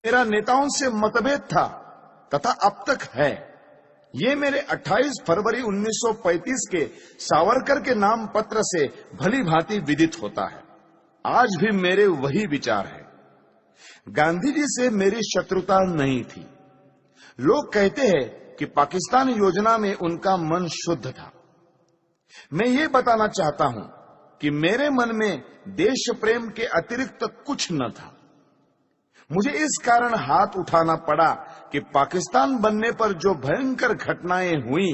मेरा नेताओं से मतभेद था तथा अब तक है। ये मेरे 28 फरवरी 1935 के सावरकर के नाम पत्र से भली भांति विदित होता है। आज भी मेरे वही विचार है। गांधी जी से मेरी शत्रुता नहीं थी। लोग कहते हैं कि पाकिस्तान योजना में उनका मन शुद्ध था। मैं ये बताना चाहता हूं कि मेरे मन में देश प्रेम के अतिरिक्त कुछ न था। मुझे इस कारण हाथ उठाना पड़ा कि पाकिस्तान बनने पर जो भयंकर घटनाएं हुई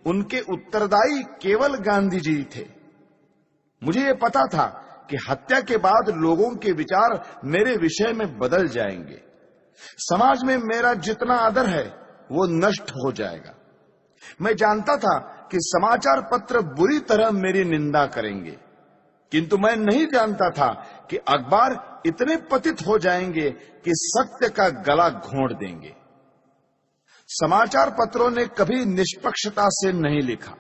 उनके उत्तरदायी केवल गांधी जी थे। मुझे ये पता था कि हत्या के बाद लोगों के विचार मेरे विषय में बदल जाएंगे। समाज में मेरा जितना आदर है वो नष्ट हो जाएगा। मैं जानता था कि समाचार पत्र बुरी तरह मेरी निंदा करेंगे, किंतु मैं नहीं जानता था कि अखबार इतने पतित हो जाएंगे कि सत्य का गला घोंट देंगे। समाचार पत्रों ने कभी निष्पक्षता से नहीं लिखा।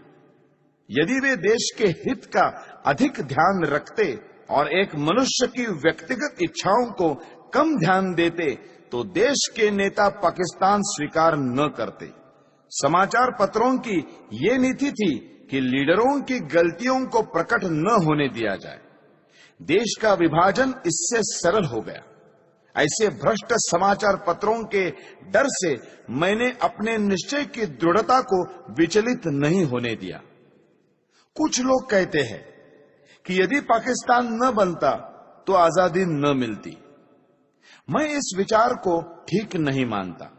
यदि वे देश के हित का अधिक ध्यान रखते और एक मनुष्य की व्यक्तिगत इच्छाओं को कम ध्यान देते तो देश के नेता पाकिस्तान स्वीकार न करते। समाचार पत्रों की ये नीति थी कि लीडरों की गलतियों को प्रकट न होने दिया जाए। देश का विभाजन इससे सरल हो गया। ऐसे भ्रष्ट समाचार पत्रों के डर से मैंने अपने निश्चय की दृढ़ता को विचलित नहीं होने दिया। कुछ लोग कहते हैं कि यदि पाकिस्तान न बनता तो आजादी न मिलती। मैं इस विचार को ठीक नहीं मानता।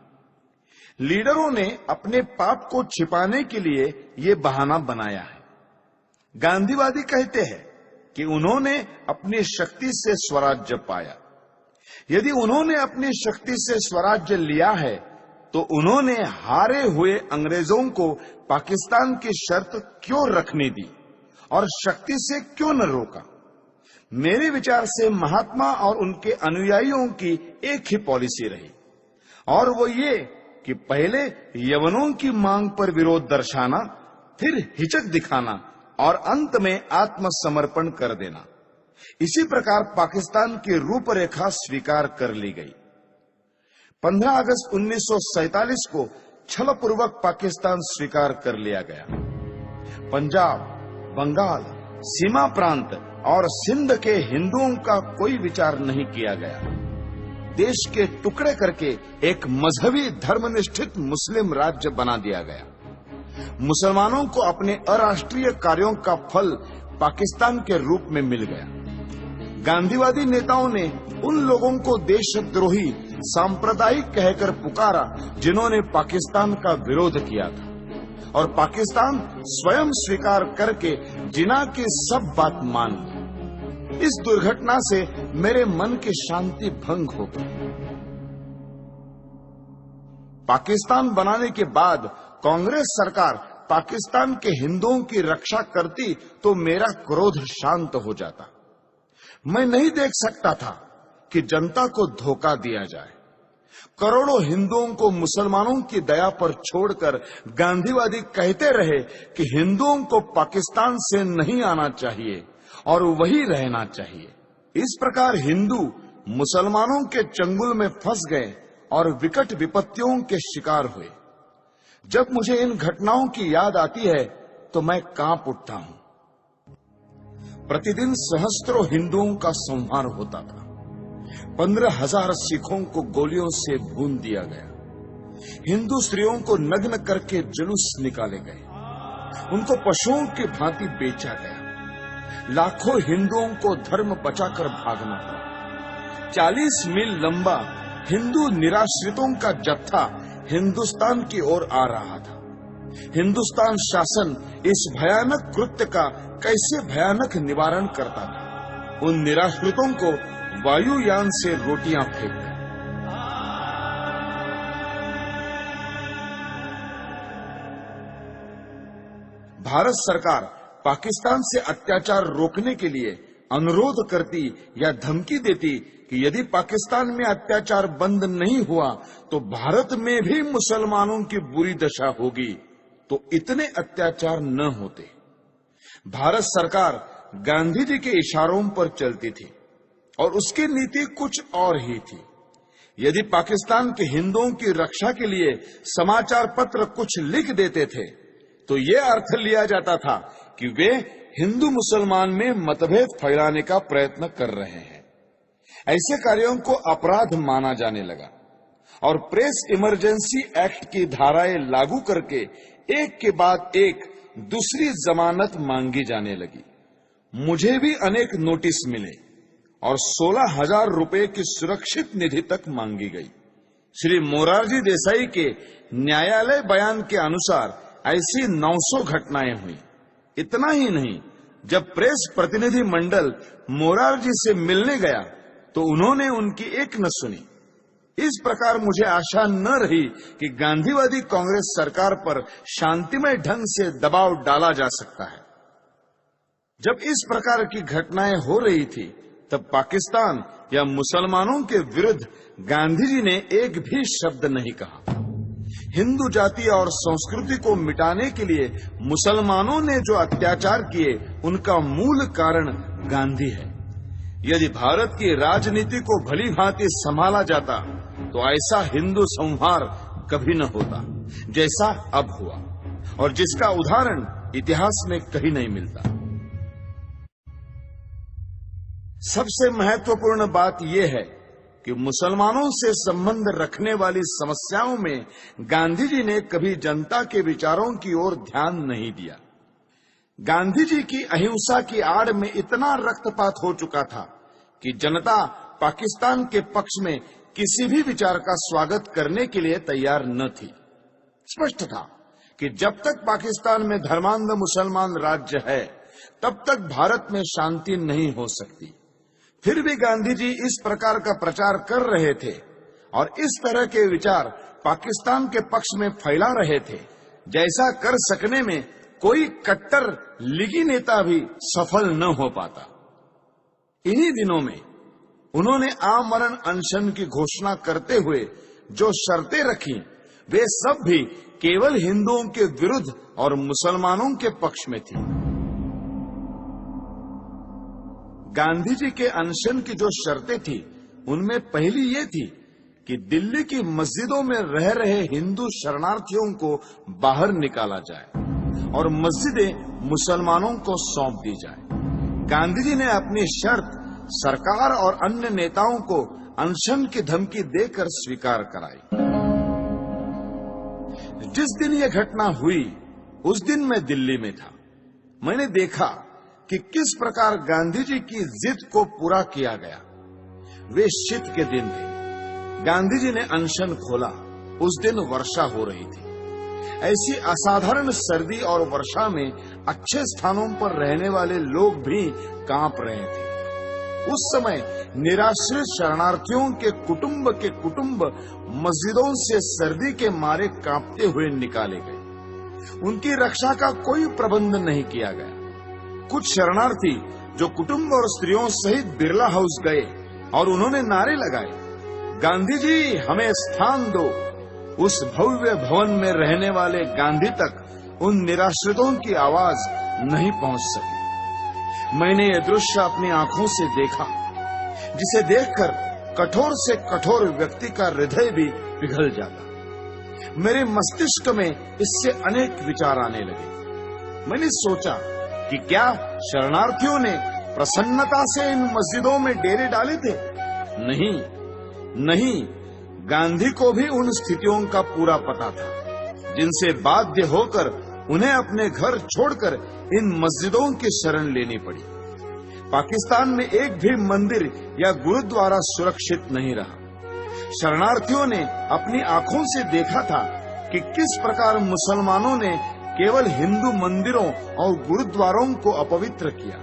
लीडरों ने अपने पाप को छिपाने के लिए ये बहाना बनाया है। गांधीवादी कहते हैं कि उन्होंने अपनी शक्ति से स्वराज्य पाया। यदि उन्होंने अपनी शक्ति से स्वराज्य लिया है तो उन्होंने हारे हुए अंग्रेजों को पाकिस्तान की शर्त क्यों रखने दी और शक्ति से क्यों न रोका। मेरे विचार से महात्मा और उनके अनुयायियों की एक ही पॉलिसी रही, और वो ये कि पहले यवनों की मांग पर विरोध दर्शाना, फिर हिचक दिखाना और अंत में आत्मसमर्पण कर देना। इसी प्रकार पाकिस्तान की रूपरेखा स्वीकार कर ली गई। 15 अगस्त 1947 को छलपूर्वक पाकिस्तान स्वीकार कर लिया गया। पंजाब, बंगाल, सीमा प्रांत और सिंध के हिंदुओं का कोई विचार नहीं किया गया। देश के टुकड़े करके एक मजहबी धर्मनिष्ठित मुस्लिम राज्य बना दिया गया। मुसलमानों को अपने अराष्ट्रीय कार्यों का फल पाकिस्तान के रूप में मिल गया। गांधीवादी नेताओं ने उन लोगों को देशद्रोही सांप्रदायिक कहकर पुकारा जिन्होंने पाकिस्तान का विरोध किया था, और पाकिस्तान स्वयं स्वीकार करके जिना की सब बात मान ली। इस दुर्घटना से मेरे मन की शांति भंग हो गई। पाकिस्तान बनाने के बाद कांग्रेस सरकार पाकिस्तान के हिंदुओं की रक्षा करती तो मेरा क्रोध शांत हो जाता। मैं नहीं देख सकता था कि जनता को धोखा दिया जाए। करोड़ों हिंदुओं को मुसलमानों की दया पर छोड़कर गांधीवादी कहते रहे कि हिंदुओं को पाकिस्तान से नहीं आना चाहिए और वही रहना चाहिए। इस प्रकार हिंदू मुसलमानों के चंगुल में फंस गए और विकट विपत्तियों के शिकार हुए। जब मुझे इन घटनाओं की याद आती है तो मैं कांप उठता हूं। प्रतिदिन सहस्त्रों हिंदुओं का संहार होता था। 15,000 सिखों को गोलियों से भून दिया गया। हिंदू स्त्रियों को नग्न करके जुलूस निकाले गए। उनको पशुओं की भांति बेचा गया। लाखों हिंदुओं को धर्म बचाकर भागना पड़ा। 40 मील लंबा हिंदू निराश्रितों का जत्था हिंदुस्तान की ओर आ रहा था। हिंदुस्तान शासन इस भयानक कृत्य का कैसे भयानक निवारण करता था। उन निराश्रितों को वायुयान से रोटियां फेंकते। भारत सरकार पाकिस्तान से अत्याचार रोकने के लिए अनुरोध करती या धमकी देती कि यदि पाकिस्तान में अत्याचार बंद नहीं हुआ तो भारत में भी मुसलमानों की बुरी दशा होगी, तो इतने अत्याचार न होते। भारत सरकार गांधी जी के इशारों पर चलती थी और उसकी नीति कुछ और ही थी। यदि पाकिस्तान के हिंदुओं की रक्षा के लिए समाचार पत्र कुछ लिख देते थे तो ये अर्थ लिया जाता था कि वे हिंदू मुसलमान में मतभेद फैलाने का प्रयत्न कर रहे हैं। ऐसे कार्यों को अपराध माना जाने लगा और प्रेस इमरजेंसी एक्ट की धाराएं लागू करके एक के बाद एक दूसरी जमानत मांगी जाने लगी। मुझे भी अनेक नोटिस मिले और 16,000 रुपए की सुरक्षित निधि तक मांगी गई। श्री मोरारजी देसाई के न्यायालय बयान के अनुसार ऐसी 900 घटनाएं हुई। इतना ही नहीं, जब प्रेस प्रतिनिधि मंडल मोरारजी से मिलने गया तो उन्होंने उनकी एक न सुनी। इस प्रकार मुझे आशा न रही कि गांधीवादी कांग्रेस सरकार पर शांतिमय ढंग से दबाव डाला जा सकता है। जब इस प्रकार की घटनाएं हो रही थी तब पाकिस्तान या मुसलमानों के विरुद्ध गांधी जी ने एक भी शब्द नहीं कहा। हिंदू जाति और संस्कृति को मिटाने के लिए मुसलमानों ने जो अत्याचार किए उनका मूल कारण गांधी है। यदि भारत की राजनीति को भली भांति संभाला जाता तो ऐसा हिंदू संहार कभी न होता जैसा अब हुआ, और जिसका उदाहरण इतिहास में कहीं नहीं मिलता। सबसे महत्वपूर्ण बात यह है कि मुसलमानों से संबंध रखने वाली समस्याओं में गांधी जी ने कभी जनता के विचारों की ओर ध्यान नहीं दिया। गांधी जी की अहिंसा की आड़ में इतना रक्तपात हो चुका था कि जनता पाकिस्तान के पक्ष में किसी भी विचार का स्वागत करने के लिए तैयार न थी। स्पष्ट था कि जब तक पाकिस्तान में धर्मांध मुसलमान राज्य है तब तक भारत में शांति नहीं हो सकती। फिर भी गांधी जी इस प्रकार का प्रचार कर रहे थे और इस तरह के विचार पाकिस्तान के पक्ष में फैला रहे थे जैसा कर सकने में कोई कट्टर लीगी नेता भी सफल न हो पाता। इन्हीं दिनों में उन्होंने आमरण अनशन की घोषणा करते हुए जो शर्तें रखी वे सब भी केवल हिंदुओं के विरुद्ध और मुसलमानों के पक्ष में थी। गांधी जी के अनशन की जो शर्तें थी उनमें पहली ये थी कि दिल्ली की मस्जिदों में रह रहे हिंदू शरणार्थियों को बाहर निकाला जाए और मस्जिदें मुसलमानों को सौंप दी जाए। गांधी जी ने अपनी शर्त सरकार और अन्य नेताओं को अनशन की धमकी देकर स्वीकार कराई। जिस दिन यह घटना हुई उस दिन मैं दिल्ली में था। मैंने देखा कि किस प्रकार गांधी जी की जिद को पूरा किया गया। वे शीत के दिन थे। गांधी जी ने अनशन खोला। उस दिन वर्षा हो रही थी। ऐसी असाधारण सर्दी और वर्षा में अच्छे स्थानों पर रहने वाले लोग भी कांप रहे थे। उस समय निराश्रित शरणार्थियों के कुटुंब मस्जिदों से सर्दी के मारे कांपते हुए निकाले गए। उनकी रक्षा का कोई प्रबंध नहीं किया गया। कुछ शरणार्थी जो कुटुंब और स्त्रियों सहित बिरला हाउस गए और उन्होंने नारे लगाए, गांधी जी हमें स्थान दो। उस भव्य भवन में रहने वाले गांधी तक उन निराश्रितों की आवाज नहीं पहुंच सकी। मैंने यह दृश्य अपनी आंखों से देखा, जिसे देखकर कठोर से कठोर व्यक्ति का हृदय भी पिघल जाता। मेरे मस्तिष्क में इससे अनेक विचार आने लगे। मैंने सोचा कि क्या शरणार्थियों ने प्रसन्नता से इन मस्जिदों में डेरे डाले थे? नहीं, गांधी को भी उन स्थितियों का पूरा पता था जिनसे बाध्य होकर उन्हें अपने घर छोड़कर इन मस्जिदों की शरण लेनी पड़ी। पाकिस्तान में एक भी मंदिर या गुरुद्वारा सुरक्षित नहीं रहा। शरणार्थियों ने अपनी आंखों से देखा था कि किस प्रकार मुसलमानों ने केवल हिंदू मंदिरों और गुरुद्वारों को अपवित्र किया।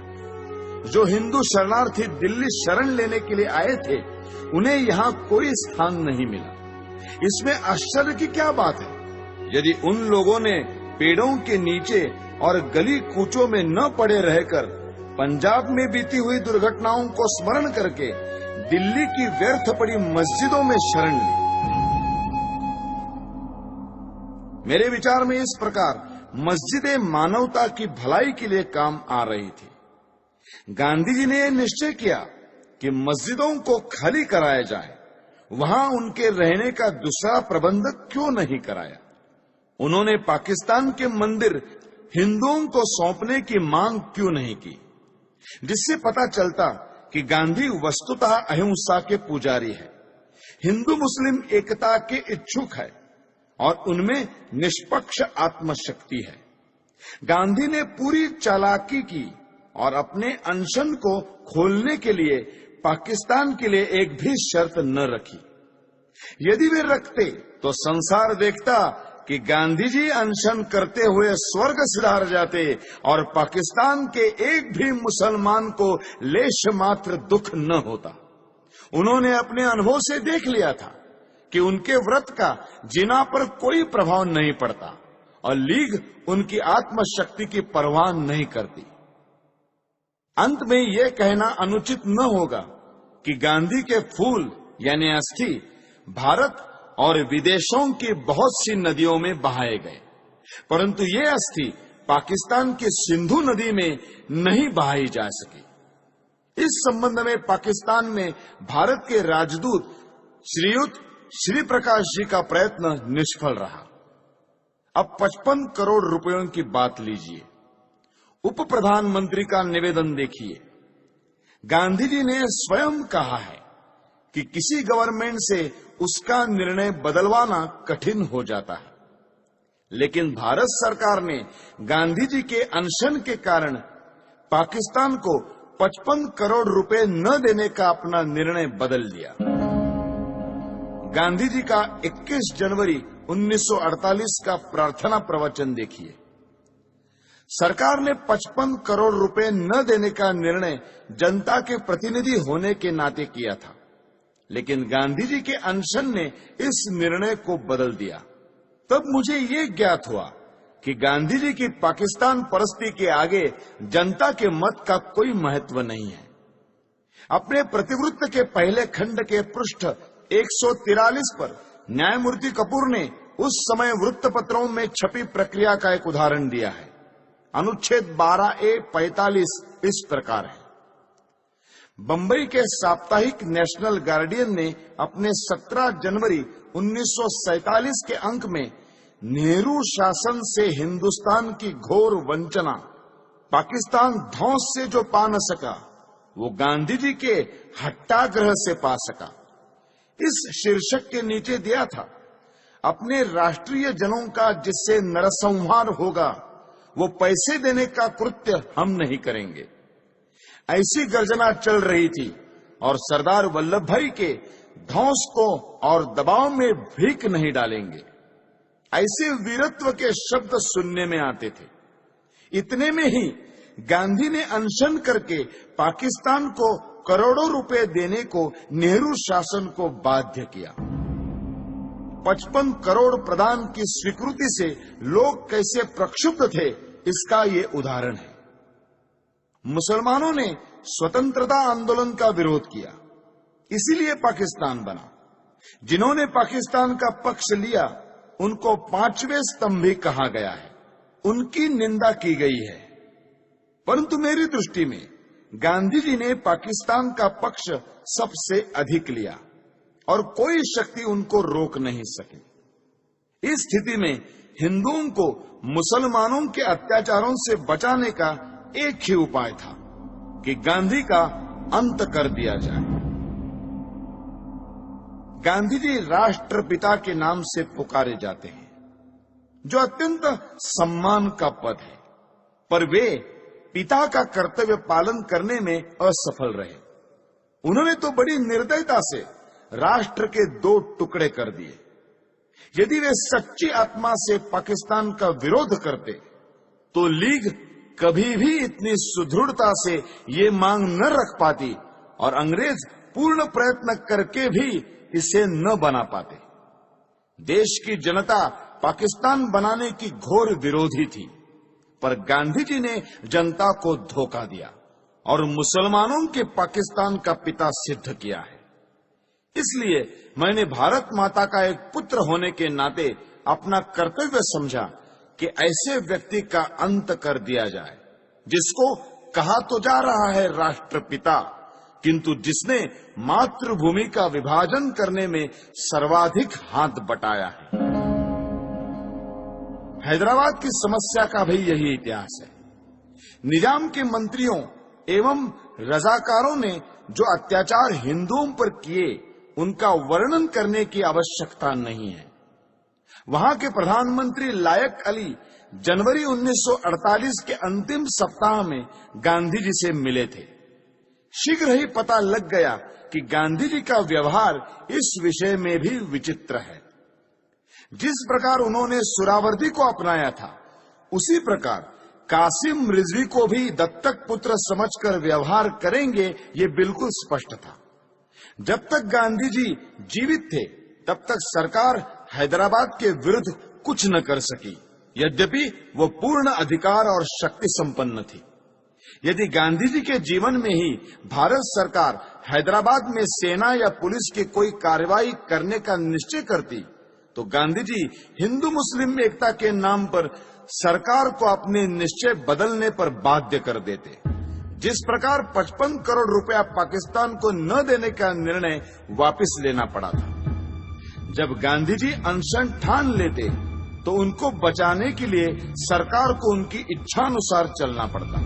जो हिंदू शरणार्थी दिल्ली शरण लेने के लिए आए थे, उन्हें यहाँ कोई स्थान नहीं मिला। इसमें आश्चर्य की क्या बात है? यदि उन लोगों ने पेड़ों के नीचे और गली कूचों में न पड़े रहकर पंजाब में बीती हुई दुर्घटनाओं को स्मरण करके दिल्ली की व्यर्थ पड़ी मस्जिदों में शरण ली। मेरे विचार में इस प्रकार मस्जिदें मानवता की भलाई के लिए काम आ रही थी। गांधी जी ने यह निश्चय किया कि मस्जिदों को खाली कराया जाए, वहां उनके रहने का दूसरा प्रबंध क्यों नहीं कराया? उन्होंने पाकिस्तान के मंदिर हिंदुओं को सौंपने की मांग क्यों नहीं की? जिससे पता चलता कि गांधी वस्तुतः अहिंसा के पुजारी है, हिंदू मुस्लिम एकता के इच्छुक है और उनमें निष्पक्ष आत्मशक्ति है। गांधी ने पूरी चालाकी की और अपने अनशन को खोलने के लिए पाकिस्तान के लिए एक भी शर्त न रखी। यदि वे रखते तो संसार देखता कि गांधी जी अनशन करते हुए स्वर्ग सिधार जाते और पाकिस्तान के एक भी मुसलमान को लेश मात्र दुख न होता। उन्होंने अपने अनुभव से देख लिया था कि उनके व्रत का जिना पर कोई प्रभाव नहीं पड़ता और लीग उनकी आत्मशक्ति की परवाह नहीं करती। अंत में यह कहना अनुचित न होगा कि गांधी के फूल यानी अस्थि भारत और विदेशों की बहुत सी नदियों में बहाए गए, परंतु ये अस्थि पाकिस्तान की सिंधु नदी में नहीं बहाई जा सकी। इस संबंध में पाकिस्तान में भारत के राजदूत श्रीयुत श्री प्रकाश जी का प्रयत्न निष्फल रहा। अब 55 करोड़ रुपयों की बात लीजिए। उप प्रधानमंत्री का निवेदन देखिए। गांधी जी ने स्वयं कहा है कि किसी गवर्नमेंट से उसका निर्णय बदलवाना कठिन हो जाता है, लेकिन भारत सरकार ने गांधी जी के अनशन के कारण पाकिस्तान को 55 करोड़ रुपए न देने का अपना निर्णय बदल दिया। गांधी जी का 21 जनवरी 1948 का प्रार्थना प्रवचन देखिए। सरकार ने 55 करोड़ रुपए न देने का निर्णय जनता के प्रतिनिधि होने के नाते किया था, लेकिन गांधी जी के अनशन ने इस निर्णय को बदल दिया। तब मुझे ये ज्ञात हुआ कि गांधी जी की पाकिस्तान परस्ती के आगे जनता के मत का कोई महत्व नहीं है। अपने प्रतिवृत्त के पहले खंड के पृष्ठ 143 पर न्यायमूर्ति कपूर ने उस समय वृत्तपत्रों में छपी प्रक्रिया का एक उदाहरण दिया है। अनुच्छेद 12A-45 इस प्रकार है। बंबई के साप्ताहिक नेशनल गार्डियन ने अपने 17 जनवरी 1947 के अंक में नेहरू शासन से हिंदुस्तान की घोर वंचना, पाकिस्तान धौंस से जो पा न सका वो गांधी जी के हट्टाग्रह से पा सका, इस शीर्षक के नीचे दिया था, अपने राष्ट्रीय जनों का जिससे नरसंहार होगा वो पैसे देने का कृत्य हम नहीं करेंगे। ऐसी गर्जना चल रही थी और सरदार वल्लभ भाई के धौंस को और दबाव में भीख नहीं डालेंगे, ऐसे वीरत्व के शब्द सुनने में आते थे। इतने में ही गांधी ने अनशन करके पाकिस्तान को करोड़ों रुपए देने को नेहरू शासन को बाध्य किया। 55 करोड़ प्रदान की स्वीकृति से लोग कैसे प्रक्षुब्ध थे, इसका ये उदाहरण है। मुसलमानों ने स्वतंत्रता आंदोलन का विरोध किया, इसीलिए पाकिस्तान बना। जिन्होंने पाकिस्तान का पक्ष लिया उनको 5वें स्तंभी कहा गया है, उनकी निंदा की गई है। परंतु मेरी दृष्टि में गांधी जी ने पाकिस्तान का पक्ष सबसे अधिक लिया और कोई शक्ति उनको रोक नहीं सकी। इस स्थिति में हिंदुओं को मुसलमानों के अत्याचारों से बचाने का एक ही उपाय था कि गांधी का अंत कर दिया जाए। गांधी जी राष्ट्रपिता के नाम से पुकारे जाते हैं, जो अत्यंत सम्मान का पद है, पर वे पिता का कर्तव्य पालन करने में असफल रहे। उन्होंने तो बड़ी निर्दयता से राष्ट्र के 2 टुकड़े कर दिए। यदि वे सच्ची आत्मा से पाकिस्तान का विरोध करते तो लीग कभी भी इतनी सुदृढ़ता से ये मांग न रख पाती और अंग्रेज पूर्ण प्रयत्न करके भी इसे न बना पाते। देश की जनता पाकिस्तान बनाने की घोर विरोधी थी, पर गांधी जी ने जनता को धोखा दिया और मुसलमानों के पाकिस्तान का पिता सिद्ध किया है। इसलिए मैंने भारत माता का एक पुत्र होने के नाते अपना कर्तव्य समझा कि ऐसे व्यक्ति का अंत कर दिया जाए, जिसको कहा तो जा रहा है राष्ट्रपिता, किंतु जिसने मातृभूमि का विभाजन करने में सर्वाधिक हाथ बटाया है। हैदराबाद की समस्या का भी यही इतिहास है। निजाम के मंत्रियों एवं रजाकारों ने जो अत्याचार हिंदुओं पर किए, उनका वर्णन करने की आवश्यकता नहीं है। वहां के प्रधानमंत्री लायक अली जनवरी 1948 के अंतिम सप्ताह में गांधी जी से मिले थे। शीघ्र ही पता लग गया कि गांधी जी का व्यवहार इस विषय में भी विचित्र है। जिस प्रकार उन्होंने सुरावर्दी को अपनाया था, उसी प्रकार कासिम रिजवी को भी दत्तक पुत्र समझकर व्यवहार करेंगे, ये बिल्कुल स्पष्ट था। जब तक गांधी जी जीवित थे, तब तक सरकार हैदराबाद के विरुद्ध कुछ न कर सकी, यद्यपि वो पूर्ण अधिकार और शक्ति संपन्न थी। यदि गांधी जी के जीवन में ही भारत सरकार हैदराबाद में सेना या पुलिस की कोई कार्रवाई करने का निश्चय करती, तो गांधी जी हिंदू मुस्लिम एकता के नाम पर सरकार को अपने निश्चय बदलने पर बाध्य कर देते। जिस प्रकार 55 करोड़ रुपया पाकिस्तान को न देने का निर्णय वापस लेना पड़ा था। जब गांधी जी अनशन ठान लेते, तो उनको बचाने के लिए सरकार को उनकी इच्छानुसार चलना पड़ता।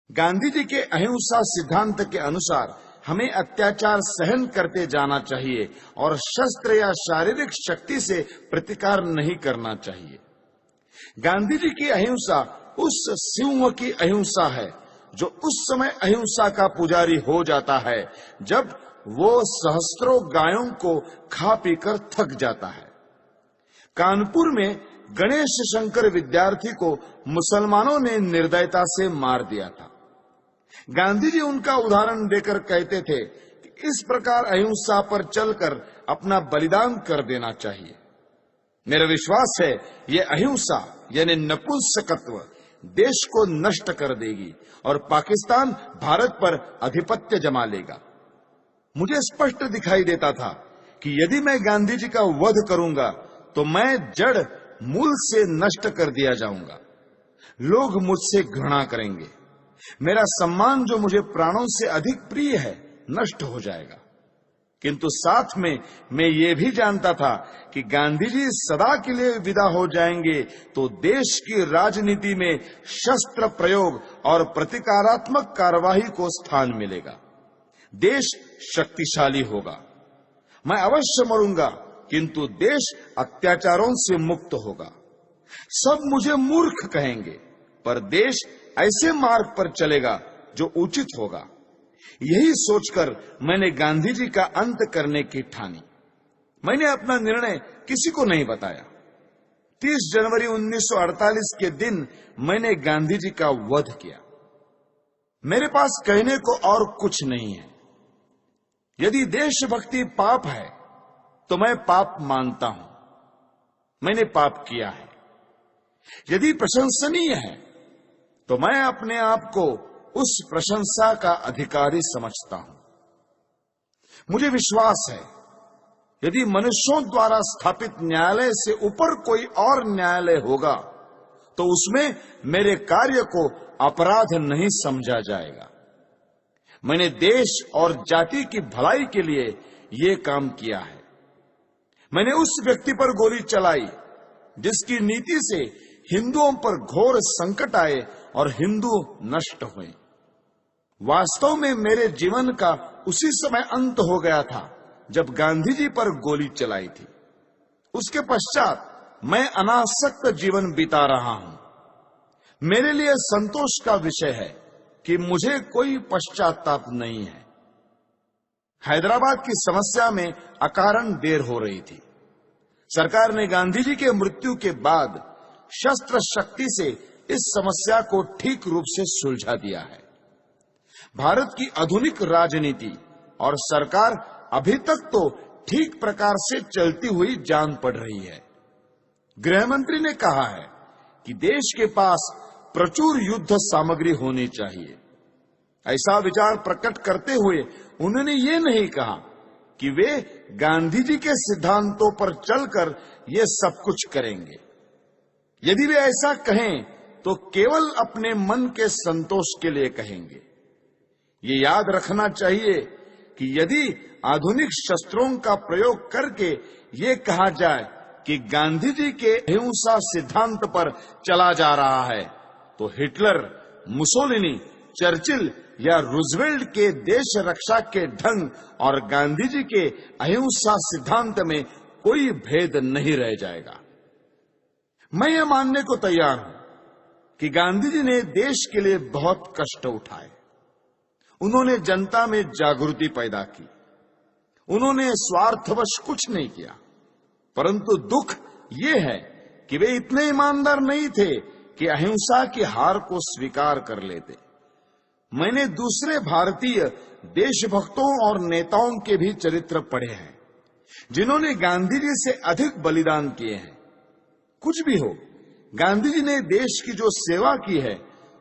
गांधी जी के अहिंसा सिद्धांत के अनुसार हमें अत्याचार सहन करते जाना चाहिए और शस्त्र या शारीरिक शक्ति से प्रतिकार नहीं करना चाहिए। गांधी जी की अहिंसा उस सिंह की अहिंसा है जो उस समय अहिंसा का पुजारी हो जाता है जब वो सहस्त्रों गायों को खा पीकर थक जाता है। कानपुर में गणेश शंकर विद्यार्थी को मुसलमानों ने निर्दयता से मार दिया था। गांधी जी उनका उदाहरण देकर कहते थे कि इस प्रकार अहिंसा पर चलकर अपना बलिदान कर देना चाहिए। मेरा विश्वास है ये अहिंसा यानी नपुंसकत्व देश को नष्ट कर देगी और पाकिस्तान भारत पर आधिपत्य जमा लेगा। मुझे स्पष्ट दिखाई देता था कि यदि मैं गांधी जी का वध करूंगा तो मैं जड़ मूल से नष्ट कर दिया जाऊंगा। लोग मुझसे घृणा करेंगे। मेरा सम्मान जो मुझे प्राणों से अधिक प्रिय है नष्ट हो जाएगा। किंतु साथ में मैं ये भी जानता था कि गांधी जी सदा के लिए विदा हो जाएंगे तो देश की राजनीति में शस्त्र प्रयोग और प्रतिकारात्मक कार्यवाही को स्थान मिलेगा। देश शक्तिशाली होगा। मैं अवश्य मरूंगा, किंतु देश अत्याचारों से मुक्त होगा। सब मुझे मूर्ख कहेंगे, पर देश ऐसे मार्ग पर चलेगा जो उचित होगा। यही सोचकर मैंने गांधी जी का अंत करने की ठानी। मैंने अपना निर्णय किसी को नहीं बताया। 30 जनवरी 1948 के दिन मैंने गांधी जी का वध किया। मेरे पास कहने को और कुछ नहीं है। यदि देशभक्ति पाप है तो मैं पाप मानता हूं। मैंने पाप किया है। यदि प्रशंसनीय है तो मैं अपने आप को उस प्रशंसा का अधिकारी समझता हूं। मुझे विश्वास है यदि मनुष्यों द्वारा स्थापित न्यायालय से ऊपर कोई और न्यायालय होगा तो उसमें मेरे कार्य को अपराध नहीं समझा जाएगा। मैंने देश और जाति की भलाई के लिए ये काम किया है। मैंने उस व्यक्ति पर गोली चलाई जिसकी नीति से हिंदुओं पर घोर संकट आए और हिंदू नष्ट हुए। वास्तव में मेरे जीवन का उसी समय अंत हो गया था जब गांधी जी पर गोली चलाई थी। उसके पश्चात मैं अनासक्त जीवन बिता रहा हूं। मेरे लिए संतोष का विषय है कि मुझे कोई पश्चाताप नहीं है। हैदराबाद की समस्या में अकारण देर हो रही थी। सरकार ने गांधी जी के मृत्यु के बाद शस्त्र शक्ति से इस समस्या को ठीक रूप से सुलझा दिया है। भारत की आधुनिक राजनीति और सरकार अभी तक तो ठीक प्रकार से चलती हुई जान पड़ रही है। गृह मंत्री ने कहा है कि देश के पास प्रचुर युद्ध सामग्री होनी चाहिए। ऐसा विचार प्रकट करते हुए उन्होंने ये नहीं कहा कि वे गांधी जी के सिद्धांतों पर चलकर ये सब कुछ करेंगे। यदि वे ऐसा कहें तो केवल अपने मन के संतोष के लिए कहेंगे। ये याद रखना चाहिए कि यदि आधुनिक शस्त्रों का प्रयोग करके ये कहा जाए कि गांधी जी के अहिंसा सिद्धांत पर चला जा रहा है, तो हिटलर, मुसोलिनी, चर्चिल या रूजवेल्ट के देश रक्षा के ढंग और गांधी जी के अहिंसा सिद्धांत में कोई भेद नहीं रह जाएगा। मैं ये मानने को तैयार हूं कि गांधी जी ने देश के लिए बहुत कष्ट उठाए। उन्होंने जनता में जागृति पैदा की। उन्होंने स्वार्थवश कुछ नहीं किया, परंतु दुख ये है कि वे इतने ईमानदार नहीं थे कि अहिंसा की हार को स्वीकार कर लेते। मैंने दूसरे भारतीय देशभक्तों और नेताओं के भी चरित्र पढ़े हैं जिन्होंने गांधी जी से अधिक बलिदान किए हैं। कुछ भी हो, गांधी जी ने देश की जो सेवा की है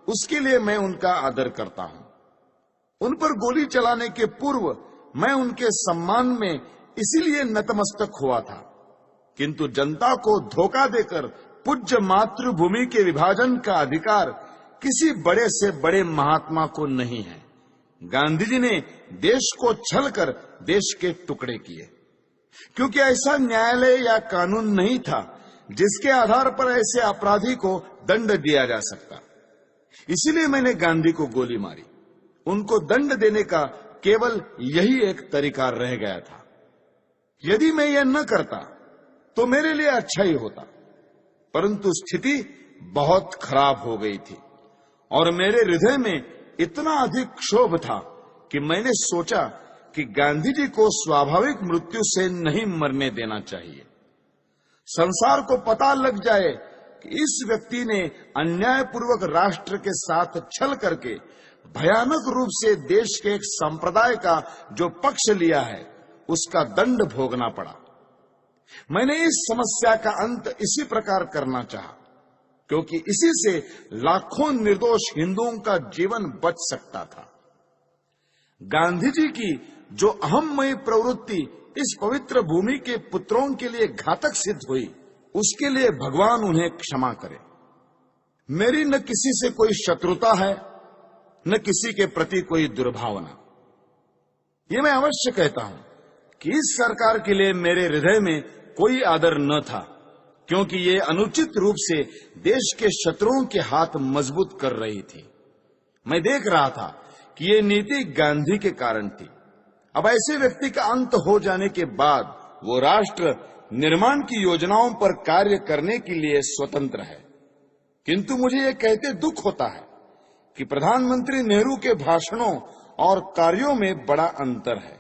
उसके लिए मैं उनका आदर करता हूं। उन पर गोली चलाने के पूर्व मैं उनके सम्मान में इसीलिए नतमस्तक हुआ था, किंतु जनता को धोखा देकर पूज्य मातृभूमि के विभाजन का अधिकार किसी बड़े से बड़े महात्मा को नहीं है। गांधी जी ने देश को छलकर देश के टुकड़े किए, क्योंकि ऐसा न्यायालय या कानून नहीं था जिसके आधार पर ऐसे अपराधी को दंड दिया जा सकता। इसीलिए मैंने गांधी को गोली मारी। उनको दंड देने का केवल यही एक तरीका रह गया था। यदि मैं यह न करता तो मेरे लिए अच्छा ही होता, परंतु स्थिति बहुत खराब हो गई थी और मेरे हृदय में इतना अधिक क्षोभ था कि मैंने सोचा कि गांधी जी को स्वाभाविक मृत्यु से नहीं मरने देना चाहिए। संसार को पता लग जाए कि इस व्यक्ति ने अन्यायपूर्वक राष्ट्र के साथ छल करके भयानक रूप से देश के एक संप्रदाय का जो पक्ष लिया है उसका दंड भोगना पड़ा। मैंने इस समस्या का अंत इसी प्रकार करना चाहा, क्योंकि इसी से लाखों निर्दोष हिंदुओं का जीवन बच सकता था। गांधी जी की जो अहममयी प्रवृत्ति इस पवित्र भूमि के पुत्रों के लिए घातक सिद्ध हुई, उसके लिए भगवान उन्हें क्षमा करे। मेरी न किसी से कोई शत्रुता है, न किसी के प्रति कोई दुर्भावना। ये मैं अवश्य कहता हूं कि इस सरकार के लिए मेरे हृदय में कोई आदर न था, क्योंकि ये अनुचित रूप से देश के शत्रुओं के हाथ मजबूत कर रही थी। मैं देख रहा था कि ये नीति गांधी के कारण थी। अब ऐसे व्यक्ति का अंत हो जाने के बाद वो राष्ट्र निर्माण की योजनाओं पर कार्य करने के लिए स्वतंत्र है। किंतु मुझे ये कहते दुख होता है कि प्रधानमंत्री नेहरू के भाषणों और कार्यों में बड़ा अंतर है।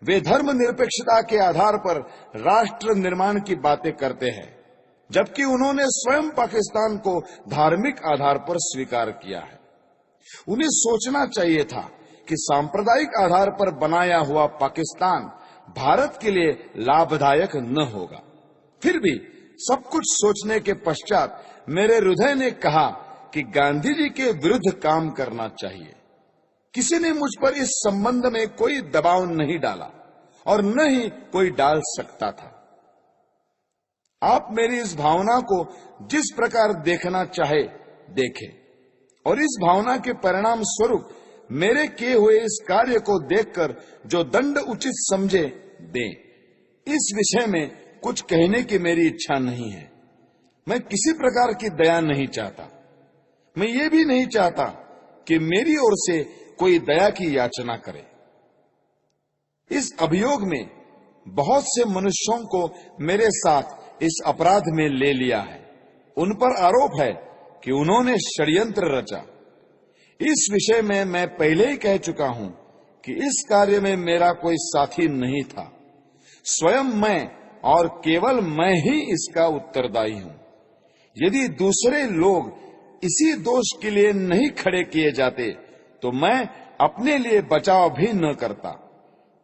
वे धर्मनिरपेक्षता के आधार पर राष्ट्र निर्माण की बातें करते हैं, जबकि उन्होंने स्वयं पाकिस्तान को धार्मिक आधार पर स्वीकार किया है। उन्हें सोचना चाहिए था कि सांप्रदायिक आधार पर बनाया हुआ पाकिस्तान भारत के लिए लाभदायक न होगा। फिर भी सब कुछ सोचने के पश्चात मेरे हृदय ने कहा कि गांधी जी के विरुद्ध काम करना चाहिए। किसी ने मुझ पर इस संबंध में कोई दबाव नहीं डाला और न ही कोई डाल सकता था। आप मेरी इस भावना को जिस प्रकार देखना चाहे देखें, और इस भावना के परिणाम स्वरूप मेरे किए हुए इस कार्य को देखकर जो दंड उचित समझे दें। इस विषय में कुछ कहने की मेरी इच्छा नहीं है। मैं किसी प्रकार की दया नहीं चाहता। मैं ये भी नहीं चाहता कि मेरी ओर से कोई दया की याचना करे। इस अभियोग में बहुत से मनुष्यों को मेरे साथ इस अपराध में ले लिया है। उन पर आरोप है कि उन्होंने षड्यंत्र रचा। इस विषय में मैं पहले ही कह चुका हूं कि इस कार्य में मेरा कोई साथी नहीं था। स्वयं मैं और केवल मैं ही इसका उत्तरदायी हूं। यदि दूसरे लोग इसी दोष के लिए नहीं खड़े किए जाते तो मैं अपने लिए बचाव भी न करता।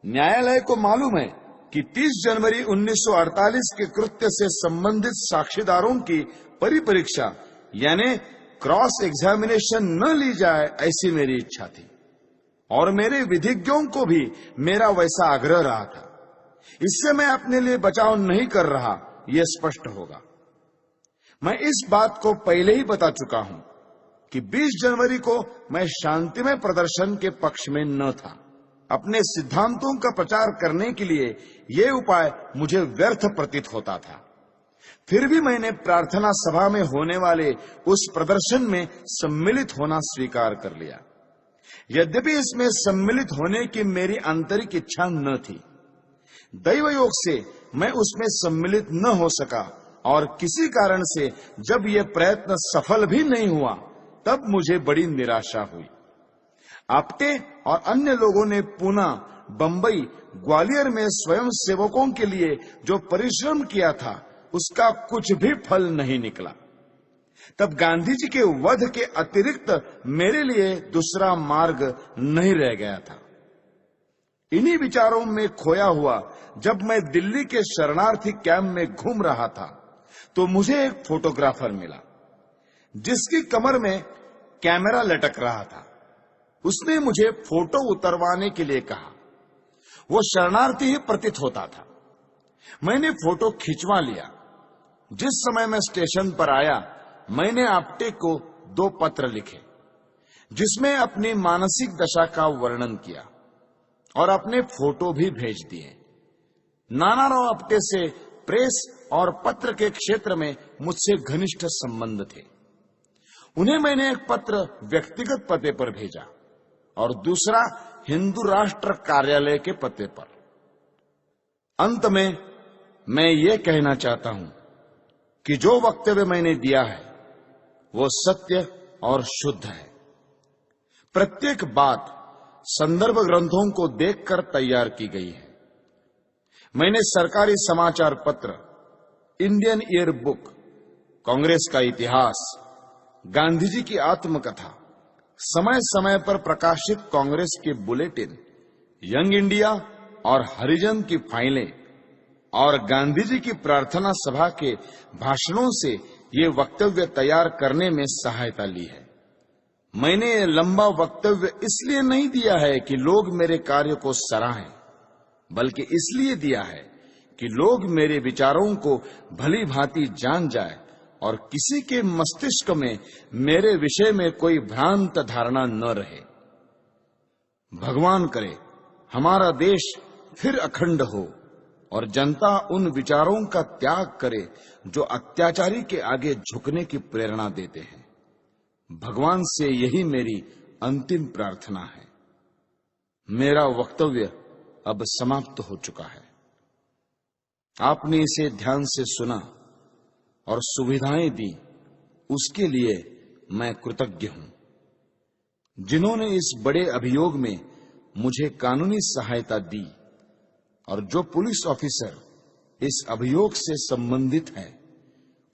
न्यायालय को मालूम है कि 30 जनवरी 1948 के कृत्य से संबंधित साक्षीदारों की परिपरीक्षा यानी क्रॉस एग्जामिनेशन न ली जाए, ऐसी मेरी इच्छा थी और मेरे विधिज्ञों को भी मेरा वैसा आग्रह रहा था। इससे मैं अपने लिए बचाव नहीं कर रहा, यह स्पष्ट होगा। मैं इस बात को पहले ही बता चुका हूं कि 20 जनवरी को मैं शांतिमय प्रदर्शन के पक्ष में न था। अपने सिद्धांतों का प्रचार करने के लिए यह उपाय मुझे व्यर्थ प्रतीत होता था। फिर भी मैंने प्रार्थना सभा में होने वाले उस प्रदर्शन में सम्मिलित होना स्वीकार कर लिया। यद्यपि इसमें सम्मिलित होने की मेरी आंतरिक इच्छा न थी, दैव योग से मैं उसमें सम्मिलित न हो सका और किसी कारण से जब यह प्रयत्न सफल भी नहीं हुआ तब मुझे बड़ी निराशा हुई। आपटे और अन्य लोगों ने पूना, बंबई, ग्वालियर में स्वयं सेवकों के लिए जो परिश्रम किया था उसका कुछ भी फल नहीं निकला। तब गांधी जी के वध के अतिरिक्त मेरे लिए दूसरा मार्ग नहीं रह गया था। इन्हीं विचारों में खोया हुआ जब मैं दिल्ली के शरणार्थी कैंप में घूम रहा था तो मुझे एक फोटोग्राफर मिला जिसकी कमर में कैमरा लटक रहा था। उसने मुझे फोटो उतरवाने के लिए कहा। वो शरणार्थी ही प्रतीत होता था। मैंने फोटो खिंचवा लिया। जिस समय मैं स्टेशन पर आया मैंने आपटे को 2 पत्र लिखे जिसमें अपनी मानसिक दशा का वर्णन किया और अपने फोटो भी भेज दिए। नानाराव आपटे से प्रेस और पत्र के क्षेत्र में मुझसे घनिष्ठ संबंध थे। उन्हें मैंने एक पत्र व्यक्तिगत पते पर भेजा और दूसरा हिंदू राष्ट्र कार्यालय के पते पर। अंत में मैं ये कहना चाहता हूं कि जो वक्तव्य मैंने दिया है वो सत्य और शुद्ध है। प्रत्येक बात संदर्भ ग्रंथों को देखकर तैयार की गई है। मैंने सरकारी समाचार पत्र, इंडियन ईयर बुक, कांग्रेस का इतिहास, गांधी जी की आत्मकथा, समय समय पर प्रकाशित कांग्रेस के बुलेटिन, यंग इंडिया और हरिजन की फाइलें और गांधी जी की प्रार्थना सभा के भाषणों से ये वक्तव्य तैयार करने में सहायता ली है। मैंने ये लंबा वक्तव्य इसलिए नहीं दिया है कि लोग मेरे कार्य को सराहें, बल्कि इसलिए दिया है कि लोग मेरे विचारों को भली भांति जान जाए और किसी के मस्तिष्क में मेरे विषय में कोई भ्रांत धारणा न रहे। भगवान करे हमारा देश फिर अखंड हो और जनता उन विचारों का त्याग करे जो अत्याचारी के आगे झुकने की प्रेरणा देते हैं। भगवान से यही मेरी अंतिम प्रार्थना है। मेरा वक्तव्य अब समाप्त हो चुका है। आपने इसे ध्यान से सुना और सुविधाएं दी, उसके लिए मैं कृतज्ञ हूं। जिन्होंने इस बड़े अभियोग में मुझे कानूनी सहायता दी और जो पुलिस ऑफिसर इस अभियोग से संबंधित है,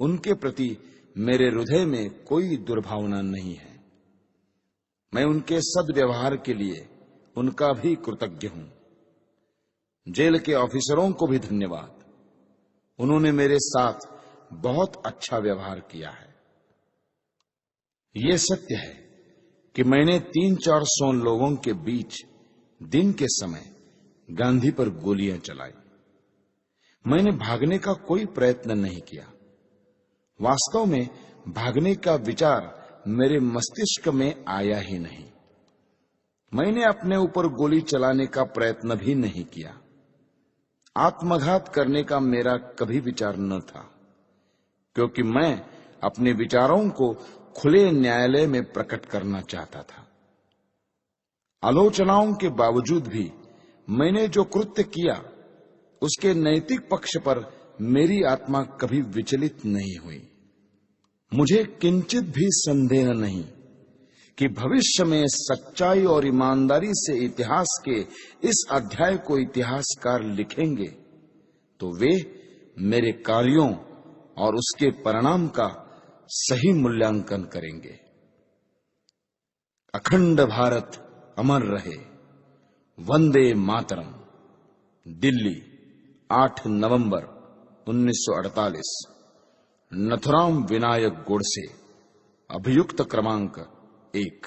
उनके प्रति मेरे हृदय में कोई दुर्भावना नहीं है। मैं उनके सद्व्यवहार के लिए उनका भी कृतज्ञ हूं। जेल के ऑफिसरों को भी धन्यवाद। उन्होंने मेरे साथ बहुत अच्छा व्यवहार किया है। यह सत्य है कि मैंने 300-400 लोगों के बीच दिन के समय गांधी पर गोलियां चलाई। मैंने भागने का कोई प्रयत्न नहीं किया। वास्तव में भागने का विचार मेरे मस्तिष्क में आया ही नहीं। मैंने अपने ऊपर गोली चलाने का प्रयत्न भी नहीं किया। आत्मघात करने का मेरा कभी विचार न था, क्योंकि मैं अपने विचारों को खुले न्यायालय में प्रकट करना चाहता था। आलोचनाओं के बावजूद भी मैंने जो कृत्य किया उसके नैतिक पक्ष पर मेरी आत्मा कभी विचलित नहीं हुई। मुझे किंचित भी संदेह नहीं कि भविष्य में सच्चाई और ईमानदारी से इतिहास के इस अध्याय को इतिहासकार लिखेंगे तो वे मेरे कार्यों और उसके परिणाम का सही मूल्यांकन करेंगे। अखंड भारत अमर रहे। वंदे मातरम। दिल्ली, 8 नवंबर 1948। नथुराम विनायक गोडसे। अभियुक्त क्रमांक 1।